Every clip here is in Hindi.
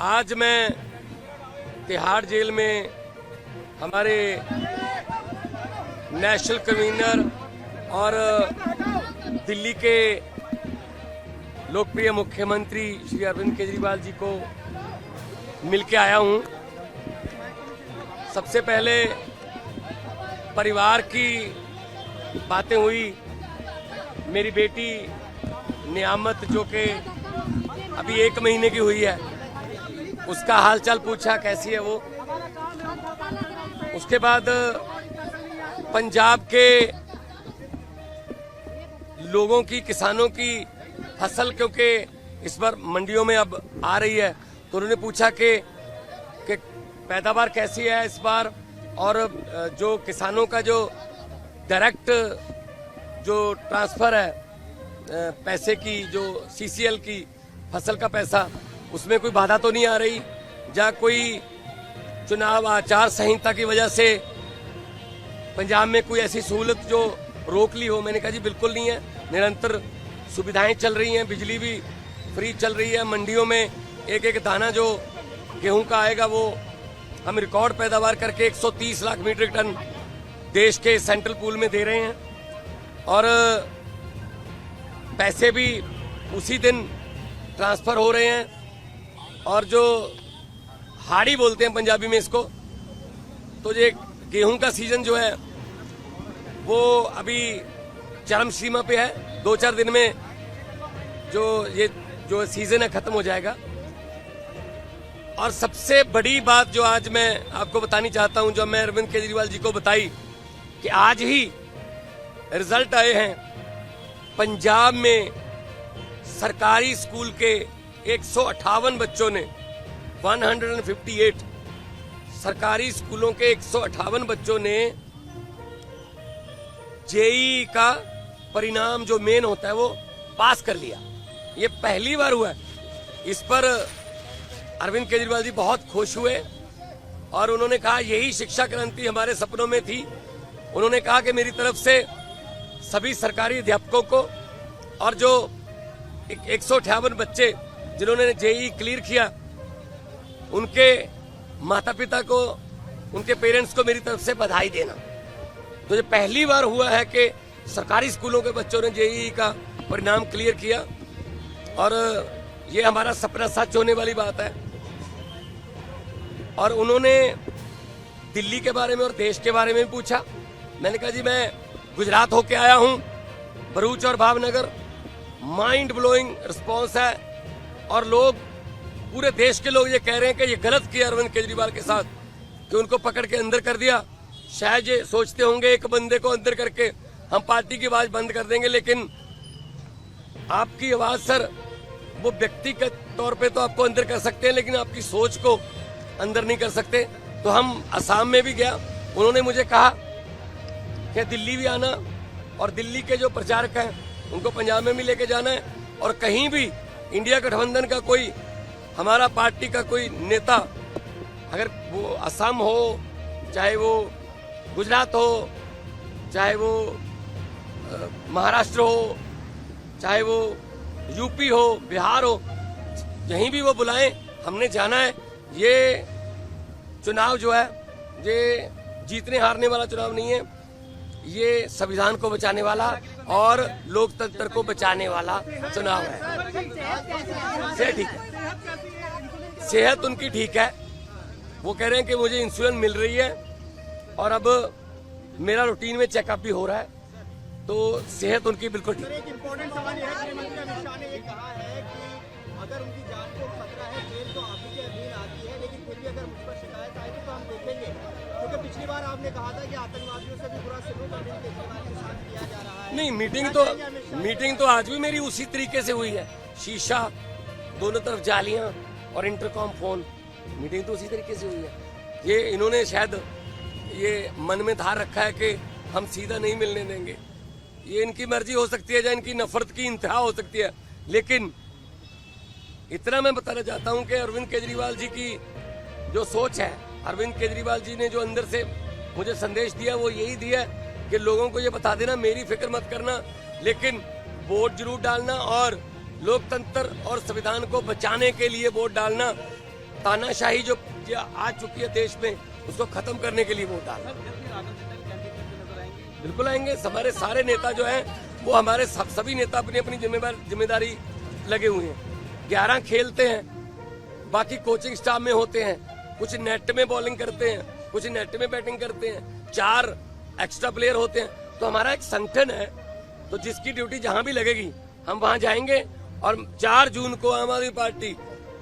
आज मैं तिहाड़ जेल में हमारे नेशनल कन्वीनर और दिल्ली के लोकप्रिय मुख्यमंत्री श्री अरविंद केजरीवाल जी को मिलके आया हूं। सबसे पहले परिवार की बातें हुई। मेरी बेटी नियामत जो कि अभी 1 महीने की हुई है, उसका हालचाल पूछा, कैसी है वो। उसके बाद पंजाब के लोगों की, किसानों की फसल क्योंकि इस बार मंडियों में अब आ रही है, तो उन्होंने पूछा कि पैदावार कैसी है इस बार, और जो किसानों का जो डायरेक्ट जो ट्रांसफर है पैसे की, जो सीसीएल की फसल का पैसा, उसमें कोई बाधा तो नहीं आ रही, या कोई चुनाव आचार संहिता की वजह से पंजाब में कोई ऐसी सहूलत जो रोक ली हो। मैंने कहा जी बिल्कुल नहीं है, निरंतर सुविधाएं चल रही हैं, बिजली भी फ्री चल रही है, मंडियों में एक एक दाना जो गेहूं का आएगा वो हम रिकॉर्ड पैदावार करके 130 लाख मीट्रिक टन देश के सेंट्रल पूल में दे रहे हैं, और पैसे भी उसी दिन ट्रांसफर हो रहे हैं। और जो हाड़ी बोलते हैं पंजाबी में इसको, तो ये गेहूं का सीजन जो है वो अभी चरम सीमा पे है। 2-4 दिन में जो सीजन है खत्म हो जाएगा। और सबसे बड़ी बात जो आज मैं आपको बतानी चाहता हूं, जो मैं अरविंद केजरीवाल जी को बताई, कि आज ही रिजल्ट आए हैं पंजाब में सरकारी स्कूल के 158 बच्चों ने, 158 सरकारी स्कूलों के 158 बच्चों ने जेईई का परिणाम जो मेन होता है वो पास कर लिया। ये पहली बार हुआ है। इस पर अरविंद केजरीवाल जी बहुत खुश हुए और उन्होंने कहा यही शिक्षा क्रांति हमारे सपनों में थी। उन्होंने कहा कि मेरी तरफ से सभी सरकारी अध्यापकों को और जो 158 बच्चे जिन्होंने जेईई क्लियर किया, उनके माता पिता को, उनके पेरेंट्स को मेरी तरफ से बधाई देना। तो ये पहली बार हुआ है कि सरकारी स्कूलों के बच्चों ने जेईई का परिणाम क्लियर किया, और ये हमारा सपना सच होने वाली बात है। और उन्होंने दिल्ली के बारे में और देश के बारे में भी पूछा। मैंने कहा जी मैं गुजरात होके आया हूं, भरूच और भावनगर, माइंड ब्लोइंग रिस्पॉन्स है, और लोग, पूरे देश के लोग ये कह रहे हैं कि ये गलत किया अरविंद केजरीवाल के साथ कि उनको पकड़ के अंदर कर दिया। शायद ये सोचते होंगे एक बंदे को अंदर करके हम पार्टी की आवाज बंद कर देंगे, लेकिन आपकी आवाज सर, वो व्यक्तिगत तौर पे तो आपको अंदर कर सकते हैं, लेकिन आपकी सोच को अंदर नहीं कर सकते। तो हम असम में भी गया, उन्होंने मुझे कहा कि दिल्ली भी आना, और दिल्ली के जो प्रचारक हैं उनको पंजाब में भी लेके जाना है, और कहीं भी इंडिया गठबंधन का कोई, हमारा पार्टी का कोई नेता, अगर वो असम हो, चाहे वो गुजरात हो, चाहे वो महाराष्ट्र हो, चाहे वो यूपी हो, बिहार हो, यहीं भी वो बुलाएं, हमने जाना है। ये चुनाव जो है ये जीतने हारने वाला चुनाव नहीं है, ये संविधान को बचाने वाला और लोकतंत्र को बचाने वाला चुनाव है। सेहत ठीक है, सेहत उनकी ठीक है। वो कह रहे हैं कि मुझे इंसुलिन मिल रही है, और अब मेरा रूटीन में चेकअप भी हो रहा है, तो सेहत उनकी बिल्कुल ठीक है। एक इम्पोर्टेंट सवाल यह है, गृह मंत्री अमित शाह ने ये कहा है कि अगर उनकी जान को खतरा है, जेल तो आप ही के अधीन आती है, लेकिन फिर भी अगर मुझ पर शिकायत आएगी तो हम देखेंगे, क्योंकि पिछली बार आपने कहा था कि आतंकवादियों से भी बुरा सलूक अरविंद केजरीवाल के साथ किया जा रहा है। नहीं, मीटिंग तो आज भी मेरी उसी तरीके से हुई है। शीशा, दोनों तरफ जालियां और इंटरकॉम फोन, मीटिंग तो उसी तरीके से हुई है। ये इन्होंने शायद ये मन में धार रखा है कि हम सीधा नहीं मिलने देंगे। ये इनकी मर्जी हो सकती है, या इनकी नफरत की इंतहा हो सकती है, लेकिन इतना मैं बताना चाहता हूं कि अरविंद केजरीवाल जी की जो सोच है, अरविंद केजरीवाल जी ने जो अंदर से मुझे संदेश दिया वो यही दिया कि लोगों को ये बता देना मेरी फिक्र मत करना, लेकिन वोट जरूर डालना और लोकतंत्र और संविधान को बचाने के लिए वोट डालना। तानाशाही जो आ चुकी है देश में, उसको खत्म करने के लिए वोट डालना। बिल्कुल आएंगे। हमारे सारे नेता जो हैं वो हमारे सभी नेता अपनी अपनी जिम्मेदारी लगे हुए हैं। 11 खेलते हैं, बाकी कोचिंग स्टाफ में होते हैं, कुछ नेट में बॉलिंग करते हैं, कुछ नेट में बैटिंग करते हैं, 4 एक्स्ट्रा प्लेयर होते हैं। तो हमारा एक संगठन है, तो जिसकी ड्यूटी जहां भी लगेगी हम वहां जाएंगे और 4 जून को आम आदमी पार्टी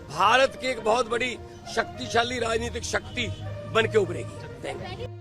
भारत की एक बहुत बड़ी शक्तिशाली राजनीतिक शक्ति बन के उभरेगी। Thank you.